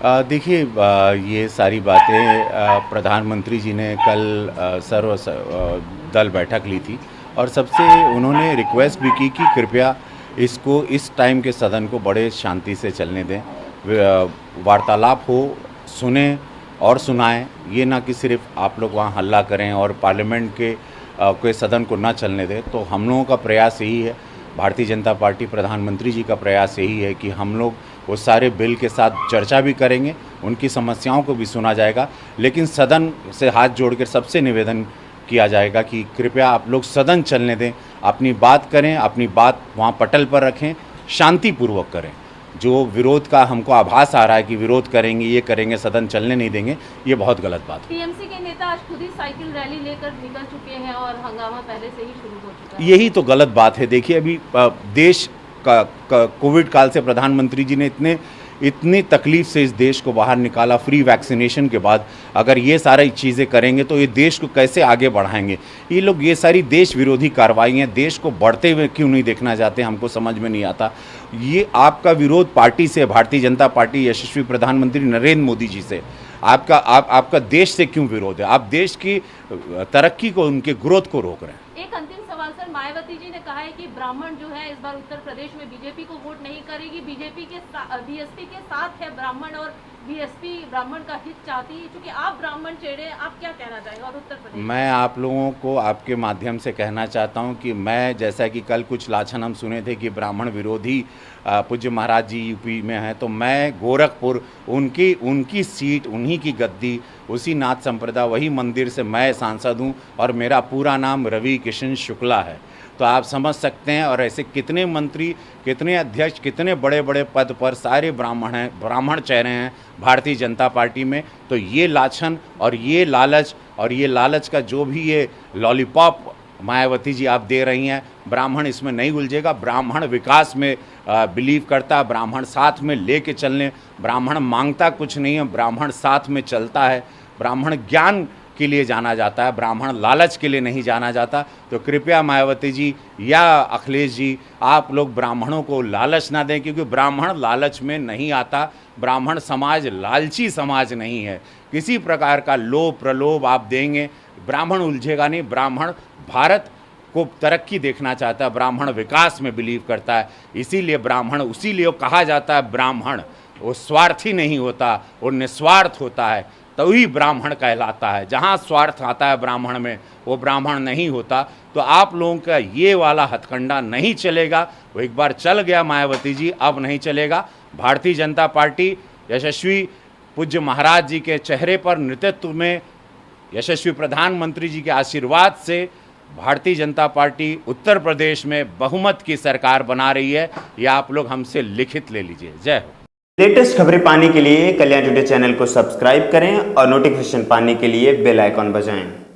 देखिए, ये सारी बातें प्रधानमंत्री जी ने कल दल बैठक ली थी और सबसे उन्होंने रिक्वेस्ट भी की कि कृपया इसको इस टाइम के सदन को बड़े शांति से चलने दें, वार्तालाप हो, सुने और सुनाएं। ये ना कि सिर्फ आप लोग वहाँ हल्ला करें और पार्लियामेंट के सदन को ना चलने दें। तो हम लोगों का प्रयास यही है, भारतीय जनता पार्टी प्रधानमंत्री जी का प्रयास यही है कि हम लोग वो सारे बिल के साथ चर्चा भी करेंगे, उनकी समस्याओं को भी सुना जाएगा, लेकिन सदन से हाथ जोड़कर सबसे निवेदन किया जाएगा कि कृपया आप लोग सदन चलने दें, अपनी बात करें, अपनी बात वहाँ पटल पर रखें, शांतिपूर्वक करें। जो विरोध का हमको आभास आ रहा है कि विरोध करेंगे, ये करेंगे, सदन चलने नहीं देंगे, ये बहुत गलत बात है। टीएमसी के नेता आज खुद ही साइकिल रैली लेकर निकल चुके हैं और हंगामा पहले से ही शुरू हो चुका है। यही तो गलत बात है। देखिए, अभी देश का कोविड काल से प्रधानमंत्री जी ने इतनी तकलीफ से इस देश को बाहर निकाला, फ्री वैक्सीनेशन के बाद अगर ये सारी चीज़ें करेंगे तो ये देश को कैसे आगे बढ़ाएंगे। ये लोग ये सारी देश विरोधी कार्रवाइयाँ देश को बढ़ते हुए क्यों नहीं देखना चाहते, हमको समझ में नहीं आता। ये आपका विरोध पार्टी से, भारतीय जनता पार्टी, यशस्वी प्रधानमंत्री नरेंद्र मोदी जी से, आपका देश से क्यों विरोध है? आप देश की तरक्की को, उनके ग्रोथ को रोक रहे हैं। एक अंतिम सवाल सर, मायावती जी ने कहा है कि ब्राह्मण जो है इस बार उत्तर प्रदेश में बीजेपी को वोट नहीं करेगी, बीजेपी के बीएसपी के साथ है ब्राह्मण और बीएसपी ब्राह्मण का हित चाहती है। क्योंकि आप ब्राह्मण चेहरे, आप क्या कहना चाहेंगे? और उत्तर प्रदेश मैं आप लोगों को आपके माध्यम से कहना चाहता हूं कि मैं, जैसा कि कल कुछ लाछन हम सुने थे कि ब्राह्मण विरोधी पूज्य महाराज जी यूपी में हैं, तो मैं गोरखपुर, उनकी सीट, उन्हीं की गद्दी, उसी नाथ संप्रदाय, वही मंदिर से मैं सांसद हूं और मेरा पूरा नाम रवि किशन शुक्ला है। तो आप समझ सकते हैं। और ऐसे कितने मंत्री, कितने अध्यक्ष, कितने बड़े बड़े पद पर सारे ब्राह्मण हैं, ब्राह्मण चेहरे हैं भारतीय जनता पार्टी में। तो ये लाछन और ये लालच का जो भी ये लॉलीपॉप मायावती जी आप दे रही हैं, ब्राह्मण इसमें नहीं उलझेगा। ब्राह्मण विकास में बिलीव करता है, ब्राह्मण साथ में लेके चलने, ब्राह्मण मांगता कुछ नहीं है, ब्राह्मण साथ में चलता है। ब्राह्मण ज्ञान के लिए जाना जाता है, ब्राह्मण लालच के लिए नहीं जाना जाता। तो कृपया मायावती जी या अखिलेश जी, आप लोग ब्राह्मणों को लालच ना दें, क्योंकि ब्राह्मण लालच में नहीं आता। ब्राह्मण समाज लालची समाज नहीं है। किसी प्रकार का लोभ प्रलोभ आप देंगे, ब्राह्मण उलझेगा नहीं। ब्राह्मण भारत को तरक्की देखना चाहता है, ब्राह्मण विकास में बिलीव करता है। इसीलिए वो कहा जाता है ब्राह्मण वो स्वार्थी नहीं होता, वो निस्वार्थ होता है, तभी ब्राह्मण कहलाता है। जहाँ स्वार्थ आता है ब्राह्मण में, वो ब्राह्मण नहीं होता। तो आप लोगों का ये वाला हथकंडा नहीं चलेगा। वो एक बार चल गया मायावती जी, अब नहीं चलेगा। भारतीय जनता पार्टी यशस्वी पूज्य महाराज जी के चेहरे पर, नेतृत्व में यशस्वी प्रधानमंत्री जी के आशीर्वाद से भारतीय जनता पार्टी उत्तर प्रदेश में बहुमत की सरकार बना रही है। यह आप लोग हमसे लिखित ले लीजिए। जय हो। लेटेस्ट खबरें पाने के लिए कल्याण टुडे चैनल को सब्सक्राइब करें और नोटिफिकेशन पाने के लिए बेल आइकॉन बजाएं।